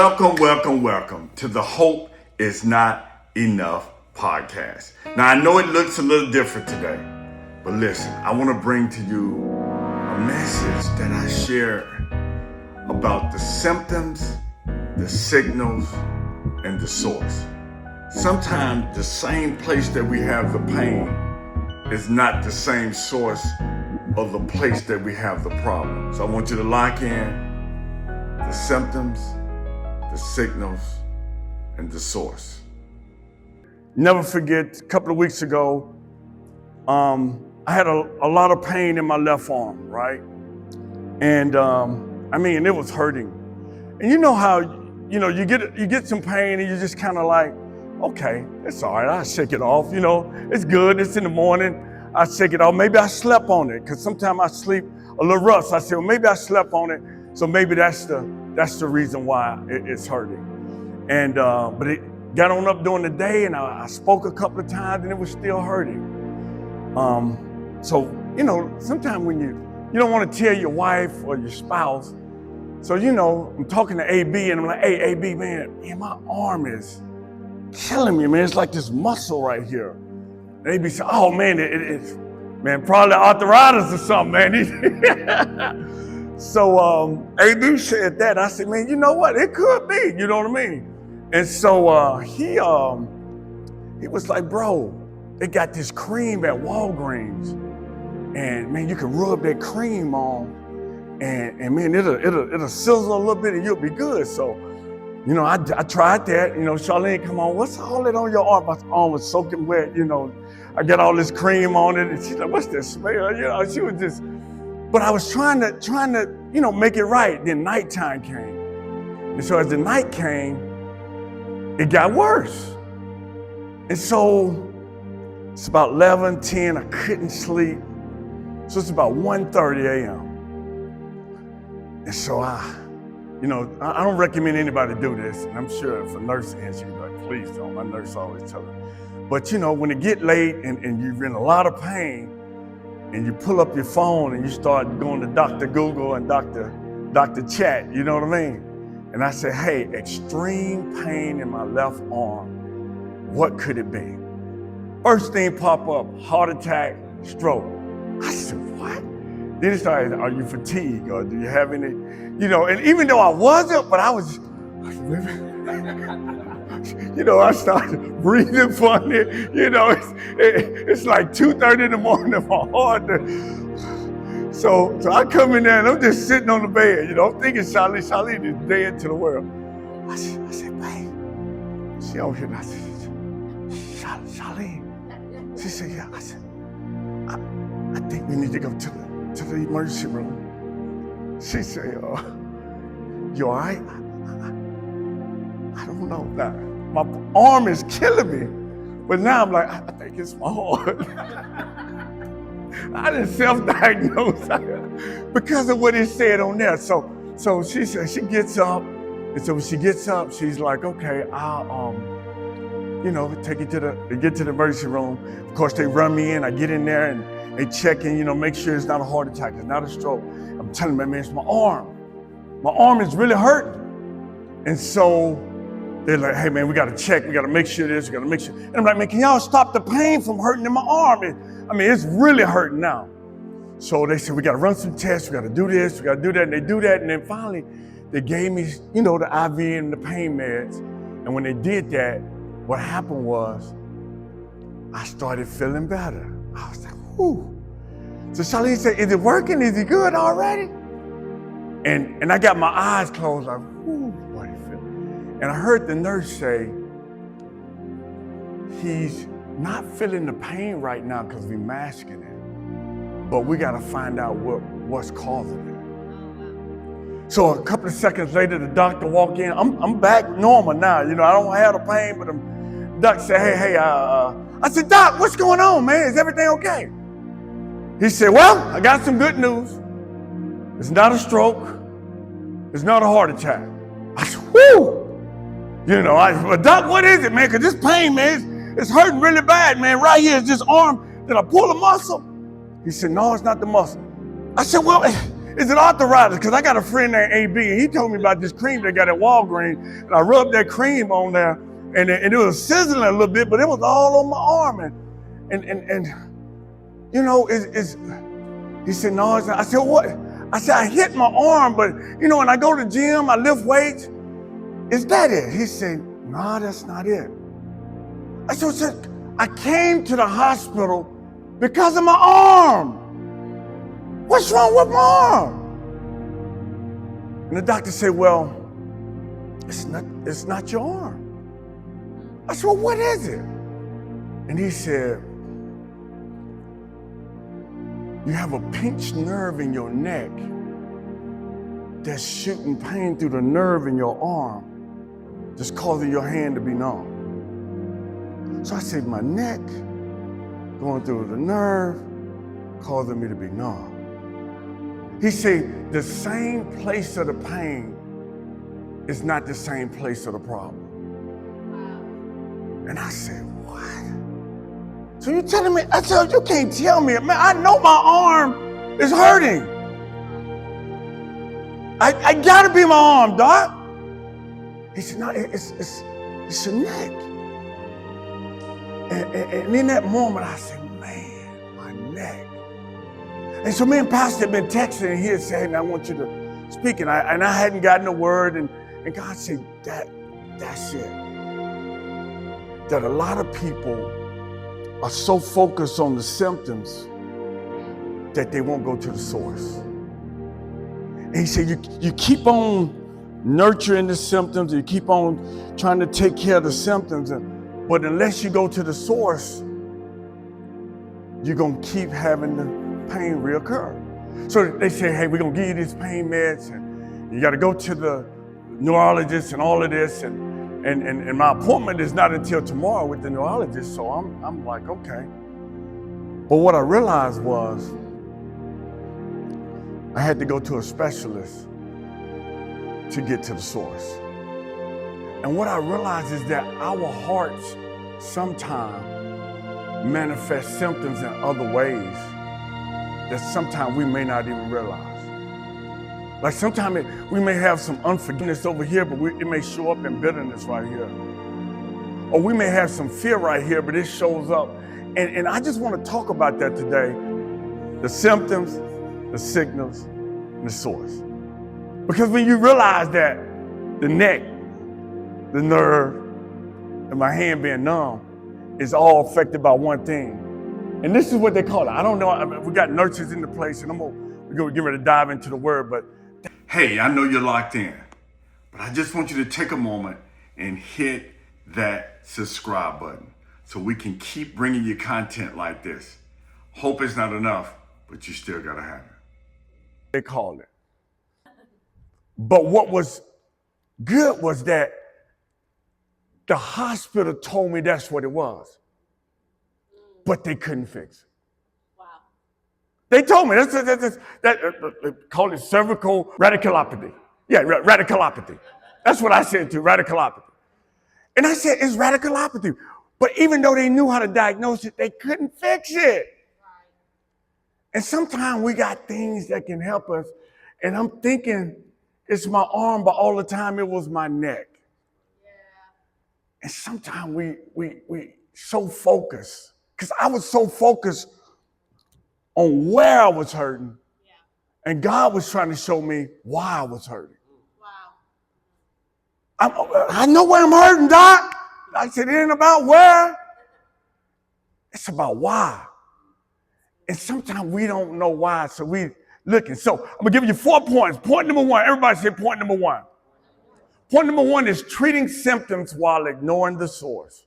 Welcome to the Hope Is Not Enough podcast. Now, I know it looks a little different today, but listen, I want to bring to you a message that I share about the symptoms, the signals, and the source. Sometimes the same place that we have the pain is not the same source of the place that we have the problem. So I want you to lock in the symptoms, the signals, and the source. Never forget, a couple of weeks ago, I had a lot of pain in my left arm, right? And it was hurting. And you know how, you get some pain and you just kind of like, okay, it's all right, I'll shake it off, it's good, it's in the morning, I shake it off. Maybe I slept on it, because sometimes I sleep a little rough. So I said, well, maybe I slept on it, so maybe that's the reason why it's hurting. And but it got on up during the day, and I spoke a couple of times, and it was still hurting. So sometimes when you don't want to tell your wife or your spouse, so I'm talking to AB, and I'm like, hey, AB, man, my arm is killing me, man. It's like this muscle right here. And AB said, oh man, it's probably arthritis or something, man. So AB said that. I said, man, you know what? It could be, you know what I mean? And so he was like, bro, they got this cream at Walgreens, and man, you can rub that cream on, and man, it'll sizzle a little bit, and you'll be good. So, I tried that. Charlene, come on, what's all that on your arm? My arm was soaking wet. I got all this cream on it, and she's like, what's this smell? She was just. But I was trying to, make it right. Then nighttime came. And so as the night came, it got worse. And so it's about 11, 10, I couldn't sleep. So it's about 1:30 a.m. And so I don't recommend anybody do this. And I'm sure if a nurse in, she'd be like, please don't. My nurse always tells me. But when it get late and you're in a lot of pain, and you pull up your phone and you start going to Dr. Google and Dr. Chat, you know what I mean? And I said, hey, extreme pain in my left arm. What could it be? First thing pop up, heart attack, stroke. I said, what? Then it started, are you fatigued or do you have any, and even though I wasn't, but I was, I started breathing funny. It's like 2:30 in the morning. My heart. So I come in there and I'm just sitting on the bed. I'm thinking Charlene is dead to the world. I said, babe. She over here. And I said, Charlene. She said, yeah. I said, I think we need to go to the emergency room. She said, you all right? I don't know that. My arm is killing me. But now I'm like, I think it's my heart. I didn't self-diagnose because of what it said on there. So she said, she gets up. And so when she gets up, she's like, okay, I'll, take it get to the emergency room. Of course, they run me in. I get in there and they check in, make sure it's not a heart attack. It's not a stroke. I'm telling them, man, it's my arm. My arm is really hurting. And so they're like, hey, man, we got to check. We got to make sure this. We got to make sure. And I'm like, man, can y'all stop the pain from hurting in my arm? It's really hurting now. So they said, we got to run some tests. We got to do this. We got to do that. And they do that. And then finally, they gave me, the IV and the pain meds. And when they did that, what happened was I started feeling better. I was like, whew. So Charlene said, is it working? Is he good already? And I got my eyes closed, like, whew. And I heard the nurse say, he's not feeling the pain right now because we're masking it, but we got to find out what's causing it. So a couple of seconds later, the doctor walked in. I'm back normal now. I don't have the pain, but the doctor said, hey, I said, Doc, what's going on, man? Is everything okay? He said, well, I got some good news. It's not a stroke. It's not a heart attack. I said, whoo! But Doc, what is it, man? Because this pain, man, it's hurting really bad, man. Right here is this arm. Did I pull a muscle? He said, no, it's not the muscle. I said, well, is it arthritis? Because I got a friend named AB, and he told me about this cream they got at Walgreens, and I rubbed that cream on there, and it was sizzling a little bit, but it was all on my arm, and you know, he said, no, it's not. I said, what? I said, I hit my arm, but you know, when I go to the gym, I lift weights. Is that it? He said, no, that's not it. I said, I came to the hospital because of my arm. What's wrong with my arm? And the doctor said, well, it's not your arm. I said, well, what is it? And he said, you have a pinched nerve in your neck that's shooting pain through the nerve in your arm, just causing your hand to be numb. So I said, my neck going through the nerve, causing me to be numb. He said, the same place of the pain is not the same place of the problem. And I said, what? So you're telling me, I said, you can't tell me, man, I know my arm is hurting. I gotta be my arm, doc. He said, no, it's your neck. And in that moment, I said, man, my neck. And so me and Pastor had been texting, and he had said, I want you to speak. And I hadn't gotten a word. And God said, that's it. That a lot of people are so focused on the symptoms that they won't go to the source. And he said, you keep on nurturing the symptoms, you keep on trying to take care of the symptoms, but unless you go to the source, you're gonna keep having the pain reoccur. So they say, hey, we're gonna give you these pain meds, and you gotta go to the neurologist and all of this, and my appointment is not until tomorrow with the neurologist, so I'm like, okay. But what I realized was I had to go to a specialist to get to the source. And what I realized is that our hearts sometimes manifest symptoms in other ways that sometimes we may not even realize. Like sometimes we may have some unforgiveness over here, but it may show up in bitterness right here. Or we may have some fear right here, but it shows up. And I just want to talk about that today. The symptoms, the signals, and the source. Because when you realize that the neck, the nerve, and my hand being numb is all affected by one thing. And this is what they call it. I don't know, we got nurses in the place, and we're going to get ready to dive into the word, but hey, I know you're locked in, but I just want you to take a moment and hit that subscribe button so we can keep bringing you content like this. Hope is not enough, but you still got to have it. They call it. But what was good was that the hospital told me that's what it was, but they couldn't fix it. Wow. They told me that call it cervical radiculopathy. Yeah, radiculopathy. That's what I said to radiculopathy. And I said, it's radiculopathy. But even though they knew how to diagnose it, they couldn't fix it. And sometimes we got things that can help us. And I'm thinking it's my arm, but all the time it was my neck. Yeah. And sometimes we so focused, because I was so focused on where I was hurting, yeah, and God was trying to show me why I was hurting. Wow. I know where I'm hurting, Doc. I said, it ain't about where. It's about why. And sometimes we don't know why, so we looking. So I'm gonna give you 4 points. Point number one, everybody say point number one. Point number one is treating symptoms while ignoring the source.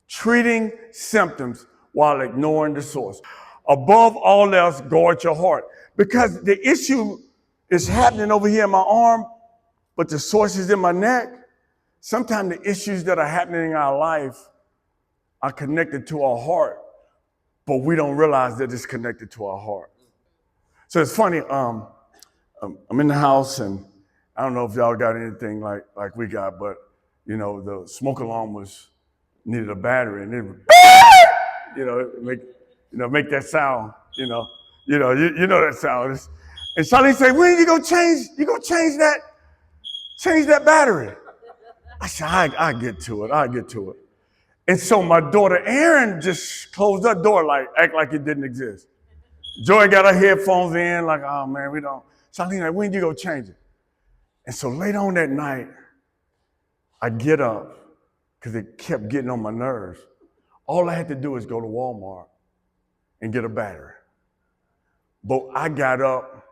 Treating symptoms while ignoring the source. Above all else, guard your heart. Because the issue is happening over here in my arm, but the source is in my neck. Sometimes the issues that are happening in our life are connected to our heart, but we don't realize that it's connected to our heart. So it's funny, I'm in the house, and I don't know if y'all got anything like we got, but you know, the smoke alarm needed a battery, and it would, make that sound, you know that sound. And Charlene said, when you go change that battery? I said, I get to it. And so my daughter Erin just closed her door, act like it didn't exist. Joy got her headphones in, like, oh man, we don't. Charlene, like, when you go change it? And so late on that night, I get up because it kept getting on my nerves. All I had to do is go to Walmart and get a battery. But I got up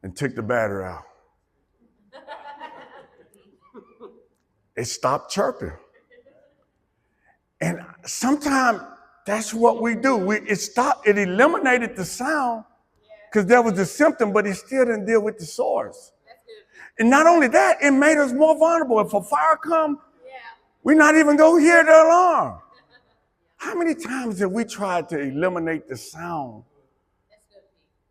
and took the battery out. It stopped chirping. And sometimes that's what we do. It eliminated the sound because there was a symptom, but it still didn't deal with the source. And not only that, it made us more vulnerable. If a fire comes, we're not even going to hear the alarm. How many times have we tried to eliminate the sound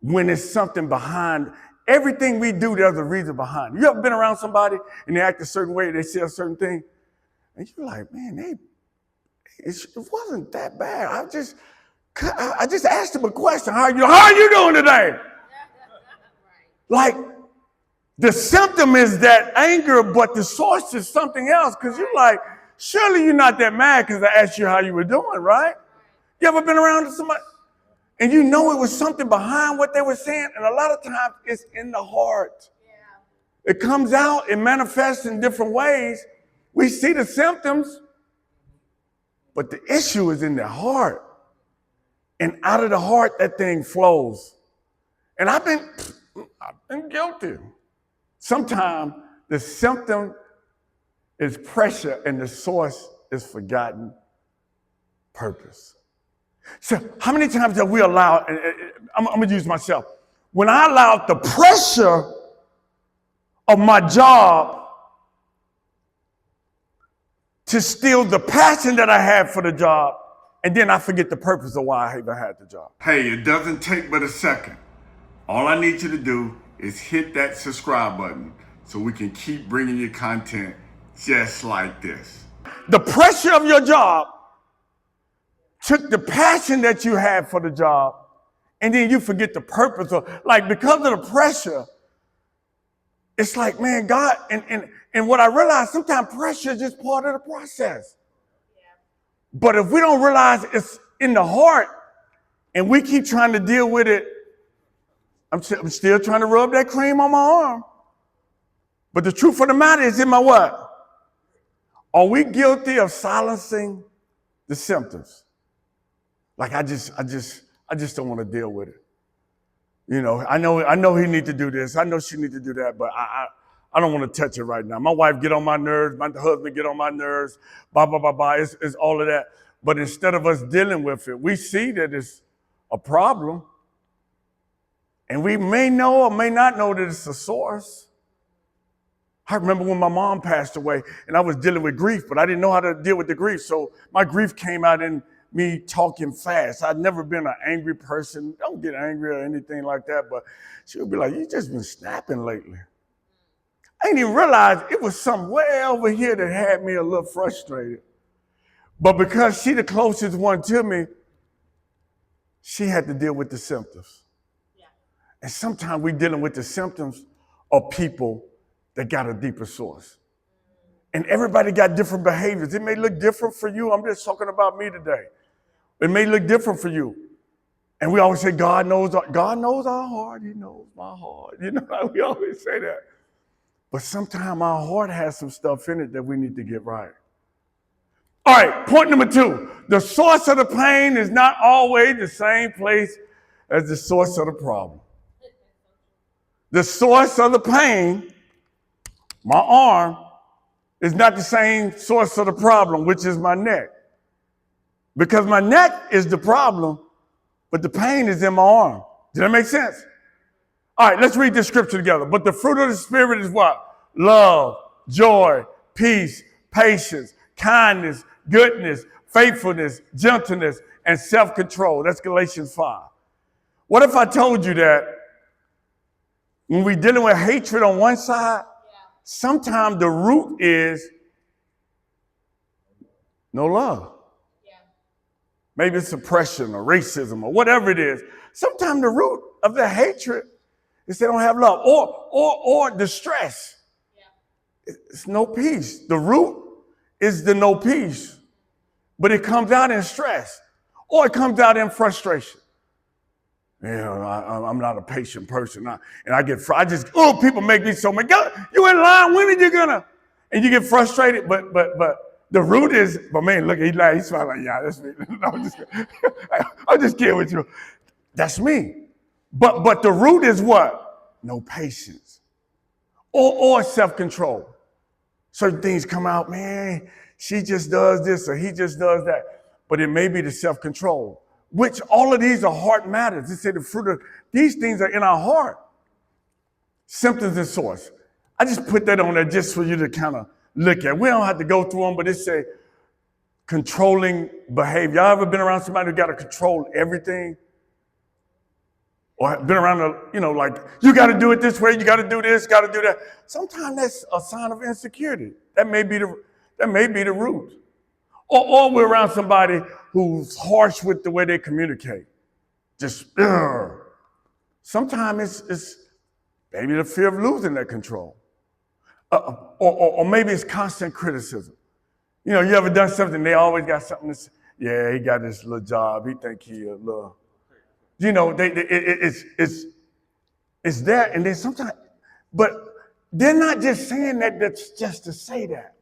when it's something behind? Everything we do, there's a reason behind it. You ever been around somebody and they act a certain way, they say a certain thing, and you're like, man, it wasn't that bad. I just asked them a question. How are you doing today? Like, the symptom is that anger, but the source is something else. Because you're like, surely you're not that mad because I asked you how you were doing, right? You ever been around somebody and you know it was something behind what they were saying? And a lot of times it's in the heart. It comes out, it manifests in different ways. We see the symptoms, but the issue is in the heart. And out of the heart, that thing flows. And I've been guilty. Sometimes the symptom is pressure and the source is forgotten purpose. So how many times have we allowed, I'm going to use myself, when I allowed the pressure of my job to steal the passion that I had for the job, and then I forget the purpose of why I even had the job. Hey, it doesn't take but a second. All I need you to do is hit that subscribe button so we can keep bringing you content just like this. The pressure of your job took the passion that you had for the job, and then you forget the purpose of, like, because of the pressure, it's like, man, God, and what I realized, sometimes pressure is just part of the process. But if we don't realize it's in the heart and we keep trying to deal with it, I'm still trying to rub that cream on my arm. But the truth of the matter is in my what? Are we guilty of silencing the symptoms? Like, I just don't want to deal with it. You know, I know he need to do this. I know she need to do that, but I don't want to touch it right now. My wife get on my nerves. My husband get on my nerves. Blah, blah, blah, blah. It's all of that. But instead of us dealing with it, we see that it's a problem. And we may know or may not know that it's a source. I remember when my mom passed away and I was dealing with grief, but I didn't know how to deal with the grief. So my grief came out in me talking fast. I'd never been an angry person. Don't get angry or anything like that. But she would be like, you just been snapping lately. I didn't even realize it was something way over here that had me a little frustrated. But because she the closest one to me, she had to deal with the symptoms. Yeah. And sometimes we're dealing with the symptoms of people that got a deeper source. And everybody got different behaviors. It may look different for you. I'm just talking about me today. It may look different for you. And we always say, God knows our heart. He knows my heart. You know, we always say that. But sometimes our heart has some stuff in it that we need to get right. All right, point number 2. The source of the pain is not always the same place as the source of the problem. The source of the pain, my arm, is not the same source of the problem, which is my neck. Because my neck is the problem, but the pain is in my arm. Does that make sense? All right, let's read this scripture together. But the fruit of the Spirit is what? Love, joy, peace, patience, kindness, goodness, faithfulness, gentleness, and self-control. That's Galatians 5. What if I told you that when we're dealing with hatred on one side, sometimes the root is no love. Maybe it's oppression or racism or whatever it is. Sometimes the root of the hatred It's they don't have love. Or distress. It's no peace. The root is the no peace. But it comes out in stress. Or it comes out in frustration. I'm not a patient person. People make me so mad. You in line, when are you gonna? And you get frustrated, but the root is, but man, look, he's smiling like, yeah, that's me. No, I'm just kidding with you. That's me. But the root is what? No patience. Or self-control. Certain things come out, man, she just does this or he just does that. But it may be the self-control, which all of these are heart matters. They say the fruit of these things are in our heart. Symptoms and source. I just put that on there just for you to kind of look at. We don't have to go through them, but it say controlling behavior. Y'all ever been around somebody who got to control everything? Or been around, like, you got to do it this way, you got to do this, got to do that. Sometimes that's a sign of insecurity. That may be the root. Or we're around somebody who's harsh with the way they communicate. Just, sometimes it's maybe the fear of losing that control. Or maybe it's constant criticism. You ever done something, they always got something to say. Yeah, he got this little job, he think he a little. It's there, and then sometimes, but they're not just saying that's just to say that.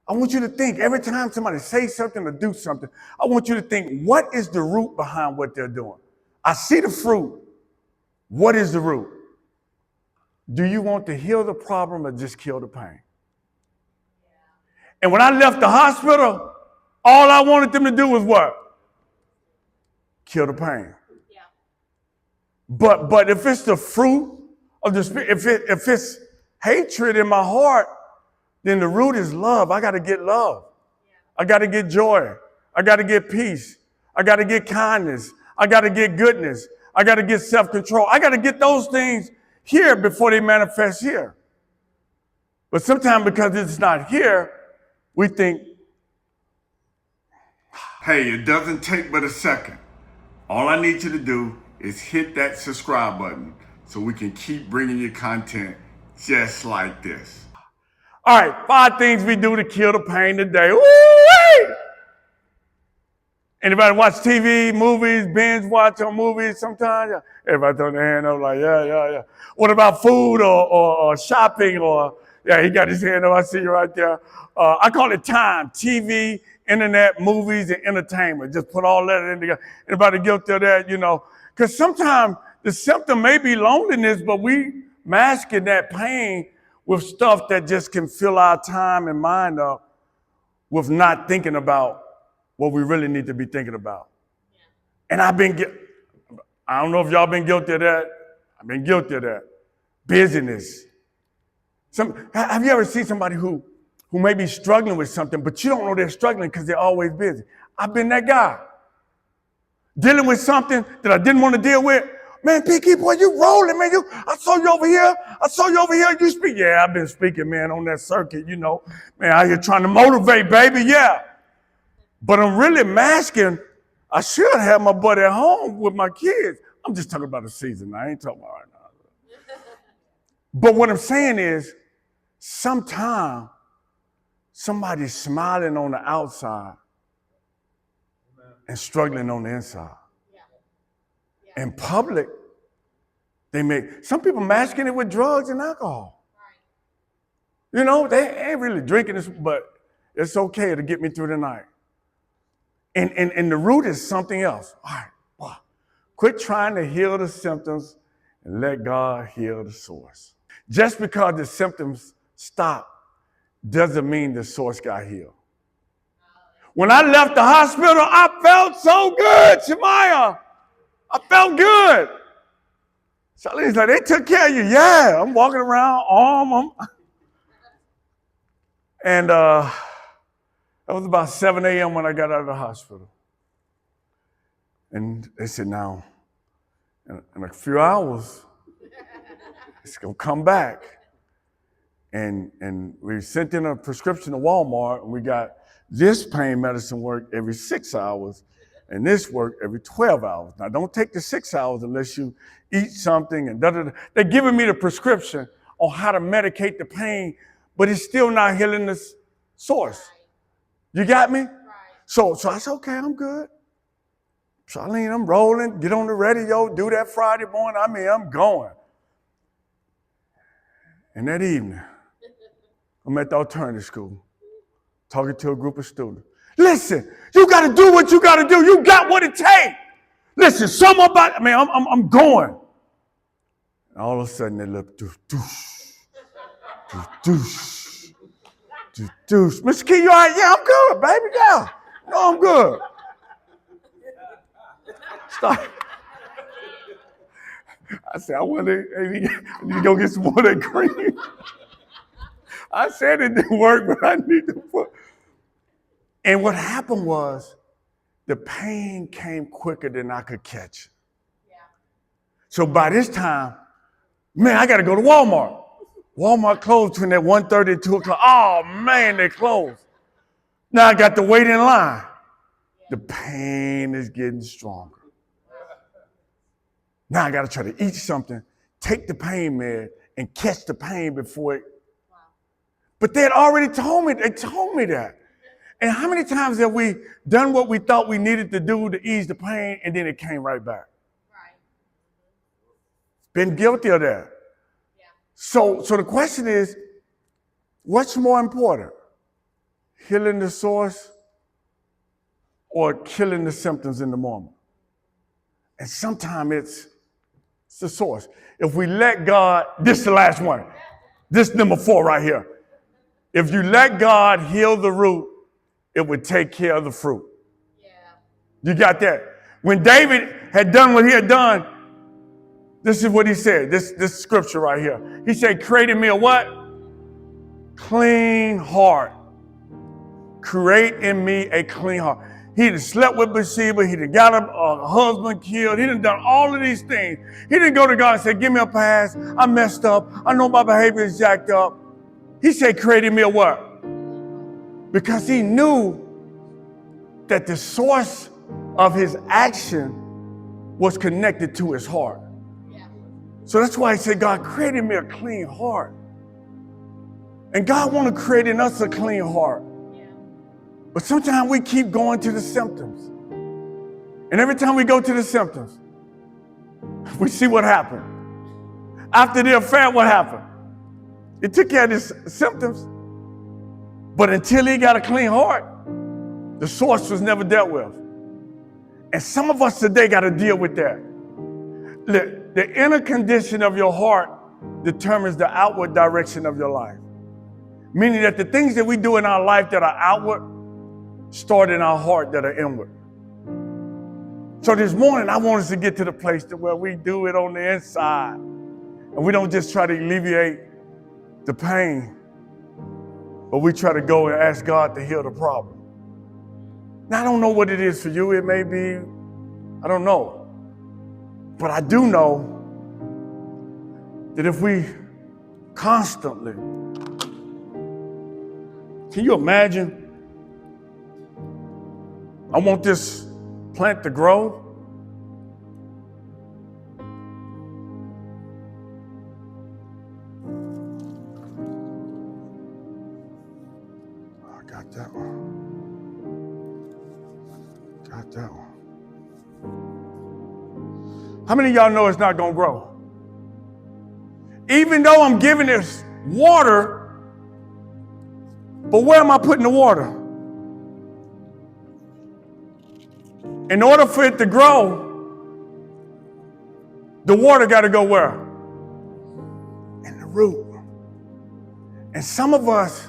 I want you to think, every time somebody says something or do something, I want you to think, what is the root behind what they're doing? I see the fruit. What is the root? Do you want to heal the problem or just kill the pain? And when I left the hospital, all I wanted them to do was what? Kill the pain. But if it's the fruit of the Spirit, if it's hatred in my heart, then the root is love. I got to get love. I got to get joy. I got to get peace. I got to get kindness. I got to get goodness. I got to get self-control. I got to get those things here before they manifest here. But sometimes because it's not here, we think, hey, it doesn't take but a second. All I need you to do is hit that subscribe button so we can keep bringing you content just like this. All right, 5 things we do to kill the pain today. Woo-wee! Anybody watch TV, movies, binge watch on movies sometimes? Everybody throw their hand up like, yeah. What about food or shopping he got his hand up, I see you right there. I call it time, TV, internet, movies, and entertainment. Just put all that in together. Anybody guilty of that, Because sometimes the symptom may be loneliness, but we masking that pain with stuff that just can fill our time and mind up with not thinking about what we really need to be thinking about. Yeah. And I don't know if y'all been guilty of that. I've been guilty of that. Busyness. Have you ever seen somebody who may be struggling with something, but you don't know they're struggling because they're always busy? I've been that guy. Dealing with something that I didn't want to deal with. Man, Pinky, boy, you rolling, man. I saw you over here. You speak. Yeah, I've been speaking, man, on that circuit, Man, out here trying to motivate, baby, yeah. But I'm really masking. I should have my butt at home with my kids. I'm just talking about the season. I ain't talking about right now. But what I'm saying is, sometimes somebody's smiling on the outside and struggling on the inside. In public, some people masking it with drugs and alcohol. Right. They ain't really drinking this, but it's okay to get me through the night. And the root is something else. All right, wow. Quit trying to heal the symptoms and let God heal the source. Just because the symptoms stop doesn't mean the source got healed. When I left the hospital, I felt so good, Shemaiah. I felt good. Charlene's like, they took care of you. Yeah, I'm walking around, And that was about 7 a.m. when I got out of the hospital. And they said, now, in a few hours, it's going to come back. And we sent in a prescription to Walmart, and we got this pain medicine work every 6 hours. And this work every 12 hours. Now, don't take the 6 hours unless you eat something and da-da-da. They're giving me the prescription on how to medicate the pain, but it's still not healing the source. You got me? Right. So I said, okay, I'm good. Charlene, I'm rolling, get on the radio, do that Friday morning. I'm going. And that evening, I'm at the alternative school, talking to a group of students. Listen, you got to do what you got to do. You got what it takes. Listen, I'm going. And all of a sudden, they look, doosh, doosh, doosh, doosh, doosh. Mr. Key, you all right? Yeah, I'm good, baby. Yeah. No, I'm good. Stop. I said, I need to go get some more of that cream. I said it didn't work, but I need to put. And what happened was the pain came quicker than I could catch. Yeah. So by this time, man, I got to go to Walmart. Walmart closed between that 1:30 and 2 o'clock. Oh, man, they closed. Now I got to wait in line. The pain is getting stronger. Now I got to try to eat something, take the pain med, and catch the pain before it. Wow. But they had already told me, that. And how many times have we done what we thought we needed to do to ease the pain, and then it came right back? Right. Been guilty of that. Yeah. So the question is, what's more important? Healing the source or killing the symptoms in the moment? And sometimes it's the source. If we let God, this is the last one. This is number 4 right here. If you let God heal the root, it would take care of the fruit. Yeah. You got that? When David had done what he had done, this is what he said. This scripture right here. He said, create in me a what? Clean heart. Create in me a clean heart. He done slept with Bathsheba. He done got a husband killed. He done done all of these things. He didn't go to God and say, give me a pass. I messed up. I know my behavior is jacked up. He said, create in me a what? Because he knew that the source of his action was connected to his heart. Yeah. So that's why he said, God, create in me a clean heart. And God wants to create in us a clean heart. But sometimes we keep going to the symptoms. And every time we go to the symptoms, we see what happened. After the affair, what happened? It took care of his symptoms. But until he got a clean heart, the source was never dealt with. And some of us today got to deal with that. The inner condition of your heart determines the outward direction of your life. Meaning that the things that we do in our life that are outward start in our heart that are inward. So this morning, I want us to get to the place to where we do it on the inside. And we don't just try to alleviate the pain, but we try to go and ask God to heal the problem. Now, I don't know what it is for you. It may be, I don't know. But I do know that if we constantly, can you imagine? I want this plant to grow. I got that one. Got that one. How many of y'all know it's not going to grow? Even though I'm giving this water, but where am I putting the water? In order for it to grow, the water got to go where? In the root. And some of us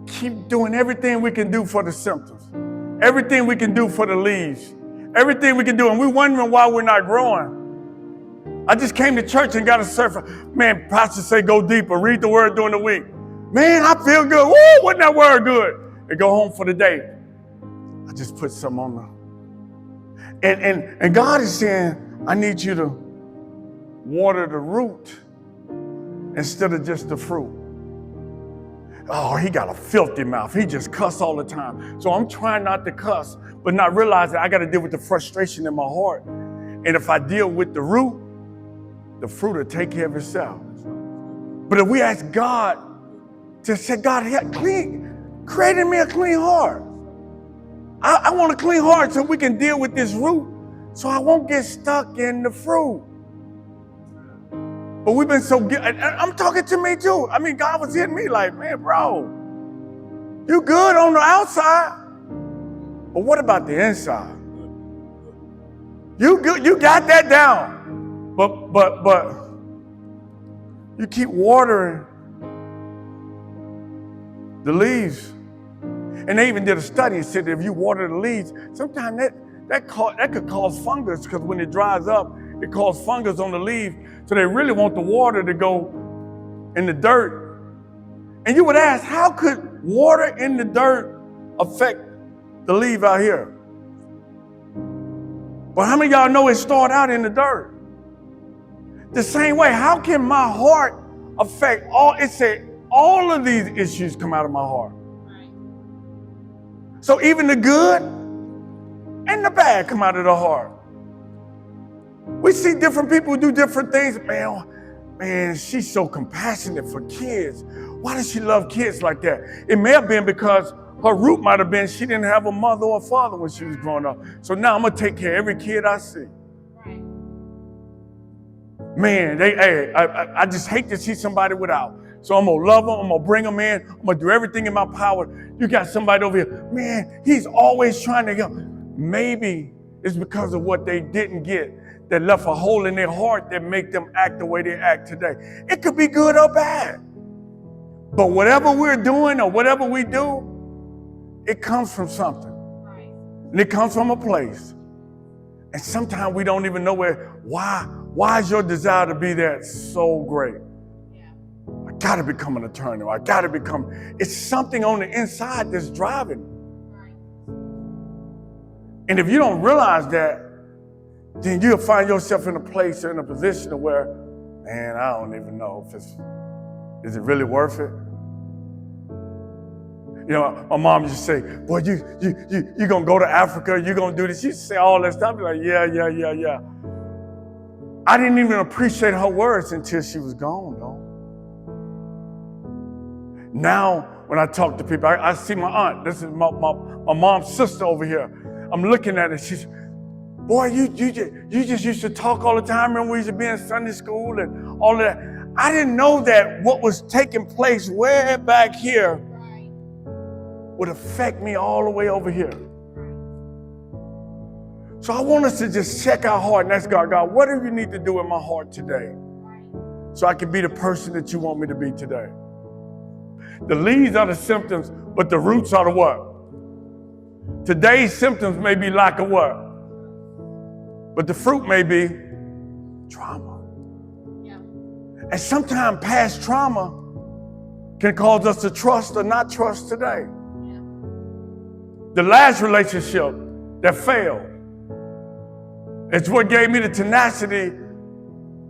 keep doing everything we can do for the symptoms, everything we can do for the leaves, everything we can do, and we're wondering why we're not growing. I just came to church and got a surfer. Man, pastor say go deeper, read the word during the week. Man, I feel good. Woo, wasn't that word good? And go home for the day. I just put some on the. And God is saying, I need you to water the root instead of just the fruit. Oh, he got a filthy mouth. He just cuss all the time. So I'm trying not to cuss, but not realizing I got to deal with the frustration in my heart. And if I deal with the root, the fruit will take care of itself. But if we ask God to say, God, create in me a clean heart. I want a clean heart so we can deal with this root, so I won't get stuck in the fruit. But we've been so good. I'm talking to me too. I mean, God was hitting me like, man, bro, you good on the outside, but what about the inside? You good? You got that down, but you keep watering the leaves. And they even did a study and said that if you water the leaves, sometimes that could cause fungus, because when it dries up, it causes fungus on the leaf. So they really want the water to go in the dirt. And you would ask, how could water in the dirt affect the leaf out here? But how many of y'all know it started out in the dirt? The same way, how can my heart affect all of these issues come out of my heart? So even the good and the bad come out of the heart. We see different people do different things. Man, she's so compassionate for kids. Why does she love kids like that? It may have been because her root might have been she didn't have a mother or a father when she was growing up. So now I'm going to take care of every kid I see. Man, I just hate to see somebody without. So I'm going to love them. I'm going to bring them in. I'm going to do everything in my power. You got somebody over here. Man, he's always trying to help. Maybe it's because of what they didn't get that left a hole in their heart that make them act the way they act today. It could be good or bad. But whatever we're doing or whatever we do, it comes from something. And it comes from a place. And sometimes we don't even know why is your desire to be that so great? I gotta become an attorney. It's something on the inside that's driving. And if you don't realize that, then you'll find yourself in a place or in a position where, man, I don't even know if is it really worth it? You know, my mom used to say, boy, you gonna go to Africa, you gonna do this. She used to say all that stuff. I'd be like, yeah. I didn't even appreciate her words until she was gone, though. Now, when I talk to people, I see my aunt. This is my mom's sister over here. I'm looking at her. She's, boy, you just used to talk all the time. Remember we used to be in Sunday school and all of that. I didn't know that what was taking place way back here would affect me all the way over here. So I want us to just check our heart and ask God, what do you need to do in my heart today so I can be the person that you want me to be today? The leaves are the symptoms, but the roots are the what? Today's symptoms may be lack of what? But the fruit may be trauma. Yeah. And sometimes past trauma can cause us to trust or not trust today. Yeah. The last relationship that failed, it's what gave me the tenacity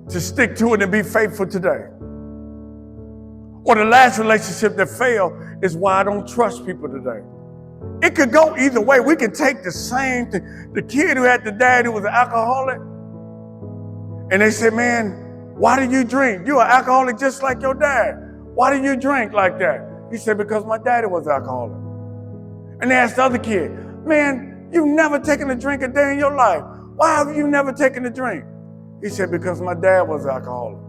to stick to it and be faithful today. Or the last relationship that failed is why I don't trust people today. It could go either way. We can take the same thing. The kid who had the dad who was an alcoholic, and they said, man, why do you drink? You're an alcoholic just like your dad. Why do you drink like that? He said, because my daddy was an alcoholic. And they asked the other kid, man, you've never taken a drink a day in your life. Why have you never taken a drink? He said, because my dad was an alcoholic.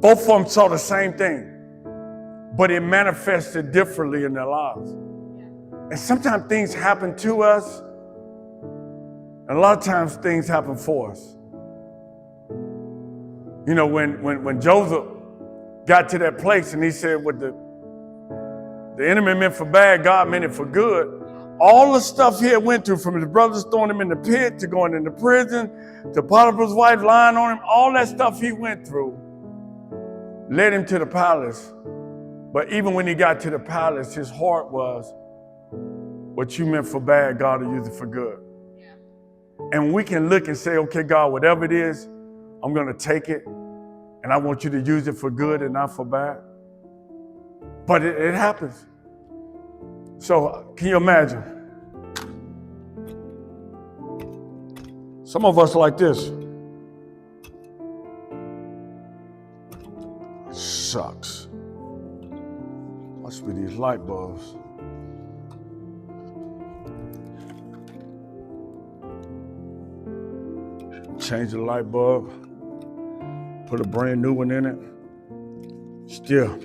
Both of them saw the same thing, but it manifested differently in their lives. And sometimes things happen to us, and a lot of times things happen for us. You know, when Joseph got to that place and he said what the enemy meant for bad, God meant it for good. All the stuff he had went through, from his brothers throwing him in the pit, to going into prison, to Potiphar's wife lying on him, all that stuff he went through led him to the palace. But even when he got to the palace, his heart was, what you meant for bad, God will use it for good. Yeah. And we can look and say, okay, God, whatever it is, I'm going to take it, and I want you to use it for good and not for bad. But it happens. So can you imagine? Some of us are like this. Sucks. Must be these light bulbs. Change the light bulb, put a brand new one in it. Still,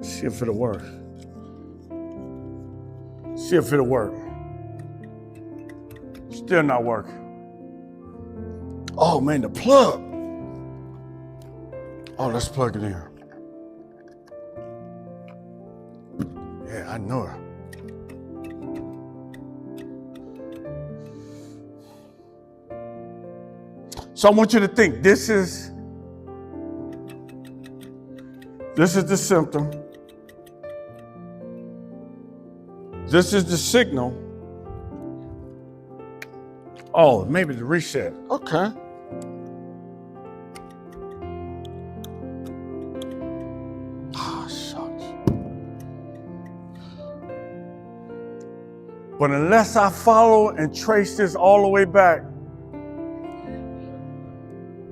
see if it'll work. See if it'll work. Still not working. Oh man, the plug. Oh, let's plug it in. Yeah, I know it. So I want you to think, this is the symptom. This is the signal. Oh, maybe the reset. Okay. Ah, shucks. But unless I follow and trace this all the way back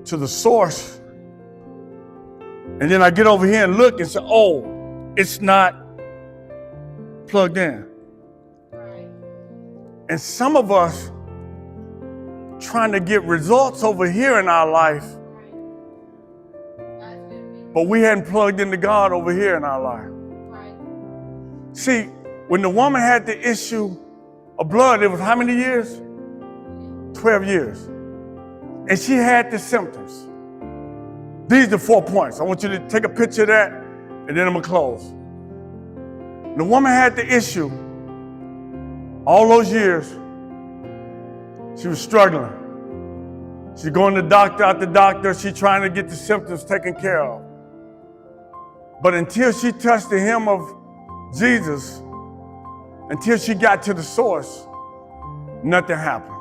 to the source, and then I get over here and look and say, oh, it's not plugged in. Right. And some of us trying to get results over here in our life, right, but we hadn't plugged into God over here in our life. Right. See, when the woman had the issue of blood, it was how many years? 12 years. And she had the symptoms. These are the 4 points. I want you to take a picture of that, and then I'm gonna close. The woman had the issue. All those years, she was struggling. She's going to doctor after doctor. She's trying to get the symptoms taken care of. But until she touched the hem of Jesus, until she got to the source, nothing happened.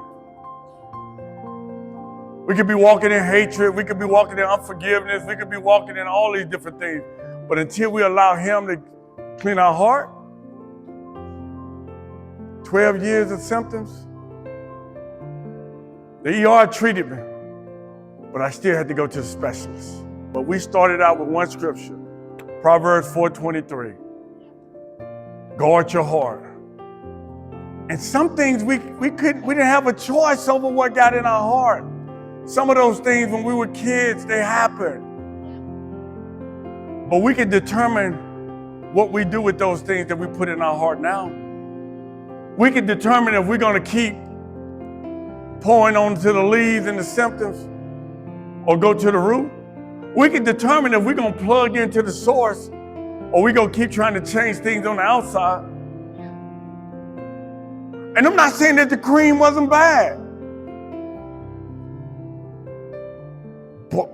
We could be walking in hatred. We could be walking in unforgiveness. We could be walking in all these different things. But until we allow him to clean our heart, 12 years of symptoms, the ER treated me, but I still had to go to the specialist. But we started out with one scripture, Proverbs 4:23. Guard your heart. And some things we didn't have a choice over what got in our heart. Some of those things when we were kids, they happened. But we can determine what we do with those things that we put in our heart now. We can determine if we're going to keep pouring onto the leaves and the symptoms or go to the root. We can determine if we're going to plug into the source or we're going to keep trying to change things on the outside. And I'm not saying that the cream wasn't bad,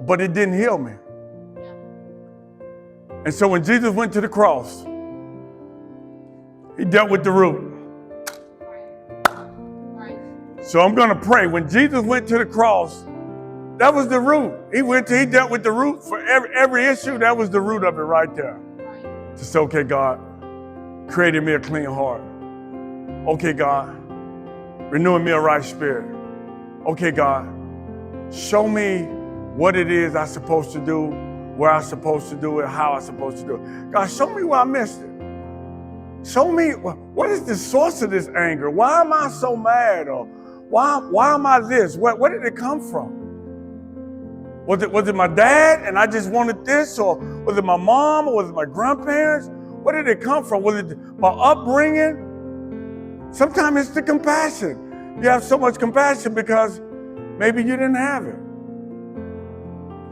but it didn't heal me. And so when Jesus went to the cross, he dealt with the root. So I'm going to pray. When Jesus went to the cross, that was the root. He dealt with the root for every issue. That was the root of it right there. To say, okay, God, create in me a clean heart. Okay, God, renew in me a right spirit. Okay, God, show me what it is I'm supposed to do, where I'm supposed to do it, how I'm supposed to do it. God, show me where I missed it. Show me what is the source of this anger? Why am I so mad? Or why am I this? Where did it come from? Was it my dad and I just wanted this? Or was it my mom? Or was it my grandparents? Where did it come from? Was it my upbringing? Sometimes it's the compassion. You have so much compassion because maybe you didn't have it.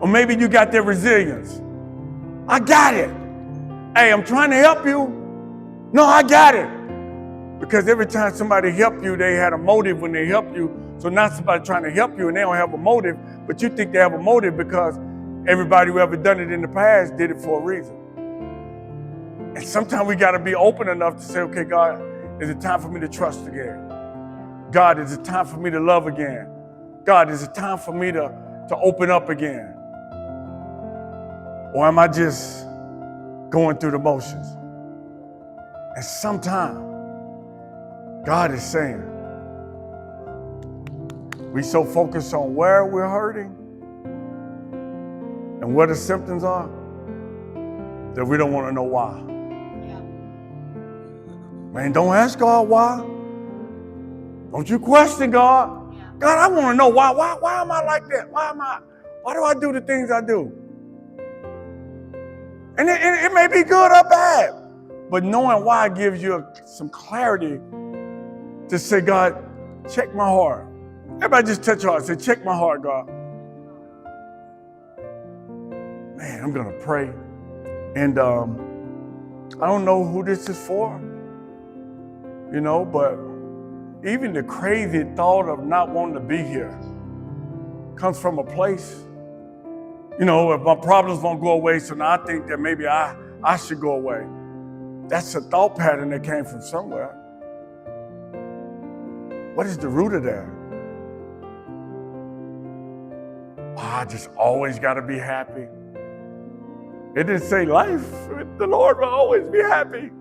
Or maybe you got that resilience. I got it. Hey, I'm trying to help you. No, I got it. Because every time somebody helped you, they had a motive when they helped you. So now somebody trying to help you and they don't have a motive, but you think they have a motive because everybody who ever done it in the past did it for a reason. And sometimes we got to be open enough to say, okay, God, is it time for me to trust again? God, is it time for me to love again? God, is it time for me to open up again? Or am I just going through the motions? And sometimes God is saying, we so focused on where we're hurting and what the symptoms are that we don't want to know why. Yeah. Man, don't ask God why. Don't you question God. Yeah. God, I want to know why. Why am I like that? Why do I do the things I do? And it may be good or bad, but knowing why gives you some clarity to say, God, check my heart. Everybody just touch your heart. Say, check my heart, God. Man, I'm going to pray. And I don't know who this is for, but even the crazy thought of not wanting to be here comes from a place, if my problems won't go away, so now I think that maybe I should go away. That's a thought pattern that came from somewhere. What is the root of that? I just always got to be happy. It didn't say life. The Lord will always be happy.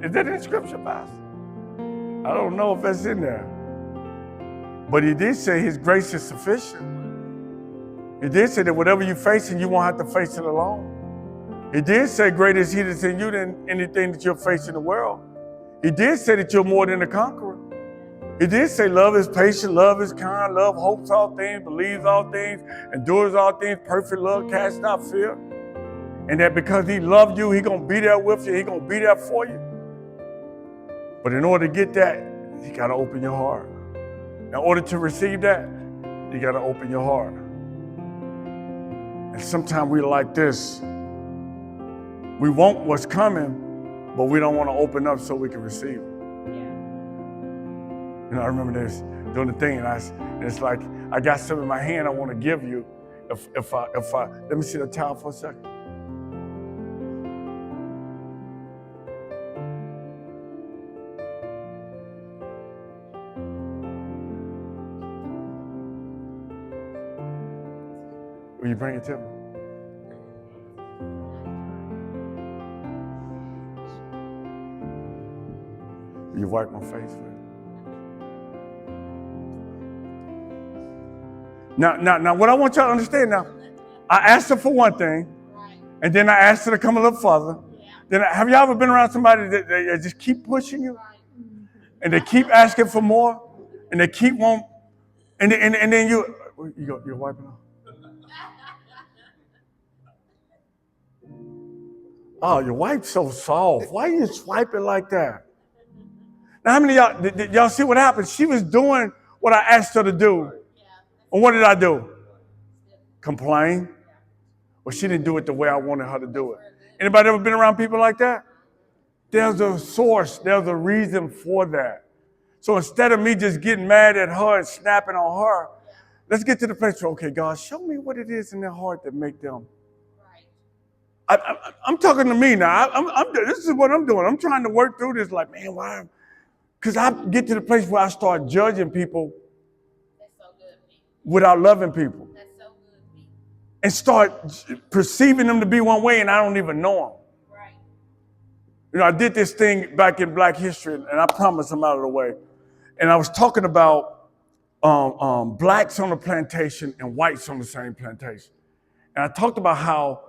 Is that in Scripture, Pastor? I don't know if that's in there. But he did say his grace is sufficient. He did say that whatever you're facing, you won't have to face it alone. He did say greater is he that's in you than anything that you're facing in the world. He did say that you're more than a conqueror. He did say love is patient, love is kind, love hopes all things, believes all things, endures all things, perfect love casts out fear. And that because he loved you, he's going to be there with you, he's going to be there for you. But in order to get that, you got to open your heart. In order to receive that, you got to open your heart. And sometimes we're like this. We want what's coming, but we don't want to open up so we can receive it. I remember this, doing the thing, and it's like, I got something in my hand I want to give you. If I, let me see the towel for a second. Will you bring it to me? Will you wipe my face with it? Now, what I want y'all to understand now, I asked her for one thing, and then I asked her to come a little further. Then have y'all ever been around somebody that they just keep pushing you, and they keep asking for more, and they keep wanting, and then you're wiping off. Oh, your wife's so soft. Why are you swiping like that? Now, how many of y'all did y'all see what happened? She was doing what I asked her to do. And what did I do? Complain? Well, she didn't do it the way I wanted her to do it. Anybody ever been around people like that? There's a source, there's a reason for that. So instead of me just getting mad at her and snapping on her, let's get to the place where, okay, God, show me what it is in their heart that make them. I'm talking to me now. This is what I'm doing. I'm trying to work through this like, man, why? Because I get to the place where I start judging people without loving people. That's so good. And start perceiving them to be one way and I don't even know them. Right. I did this thing back in Black History and I promise I'm out of the way. And I was talking about blacks on the plantation and whites on the same plantation. And I talked about how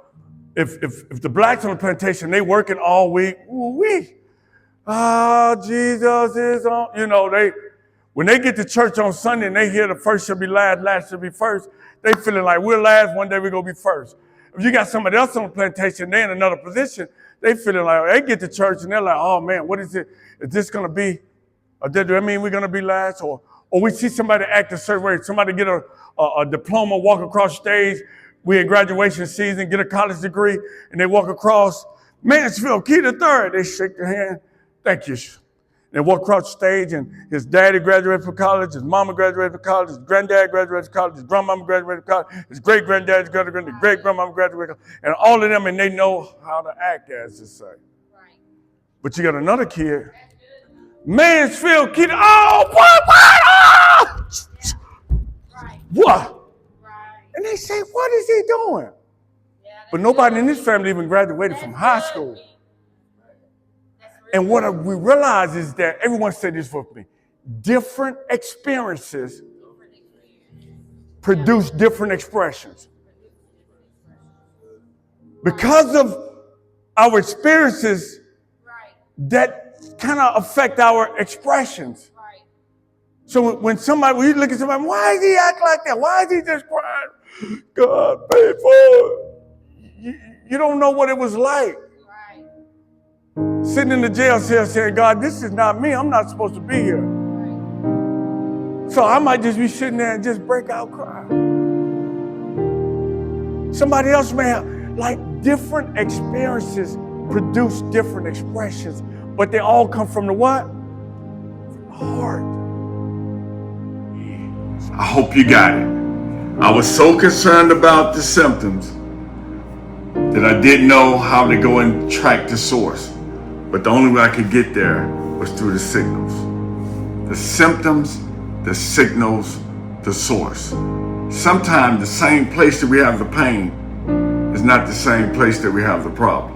if the blacks on the plantation, they working all week, Jesus is on, when they get to church on Sunday and they hear the first shall be last, last shall be first, they feeling like we're last, one day we're going to be first. If you got somebody else on the plantation, they're in another position, they feeling like, they get to church and they're like, oh man, what is it? Is this going to be, does that mean we're going to be last? Or we see somebody act a certain way, somebody get a diploma, walk across stage, we in graduation season, get a college degree, and they walk across, Mansfield, key to third, they shake their hand, thank you. They walk across the stage, and his daddy graduated from college, his mama graduated from college, his granddad graduated from college, his grandmama graduated from college, his great-granddad graduated, his great-grandmama graduated, and all of them, and they know how to act, as to say. Right. But you got another kid, Mansfield kid, what? Right. What? Right. And they say, what is he doing? Yeah, but nobody in this family even graduated from high school. And what we realize is that, everyone say this with me, different experiences produce different expressions. Because of our experiences, that kind of affect our expressions. So when you look at somebody, why does he act like that? Why is he just crying? God, paid for it. You don't know what it was like. Sitting in the jail cell saying, God, this is not me. I'm not supposed to be here. So I might just be sitting there and just break out crying. Somebody else may have, like, different experiences produce different expressions, but they all come from the what? From the heart. I hope you got it. I was so concerned about the symptoms that I didn't know how to go and track the source. But the only way I could get there was through the signals. The symptoms, the signals, the source. Sometimes the same place that we have the pain is not the same place that we have the problem.